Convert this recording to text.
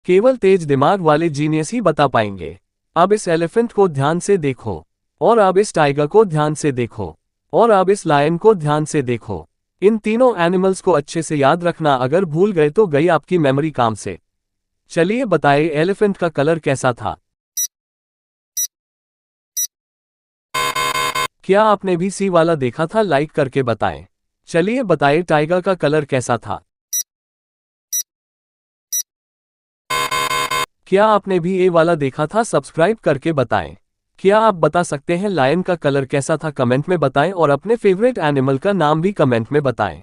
केवल तेज दिमाग वाले जीनियस ही बता पाएंगे। अब इस एलिफेंट को ध्यान से देखो, और अब इस टाइगर को ध्यान से देखो, और अब इस लायन को ध्यान से देखो। इन तीनों एनिमल्स को अच्छे से याद रखना, अगर भूल गए तो गई आपकी मेमोरी काम से। चलिए बताइए एलिफेंट का कलर कैसा था? क्या आपने भी सी वाला देखा था? लाइक करके बताएं। चलिए बताइए टाइगर का कलर कैसा था? क्या आपने भी ए वाला देखा था? सब्सक्राइब करके बताएं। क्या आप बता सकते हैं लायन का कलर कैसा था? कमेंट में बताएं और अपने फेवरेट एनिमल का नाम भी कमेंट में बताएं।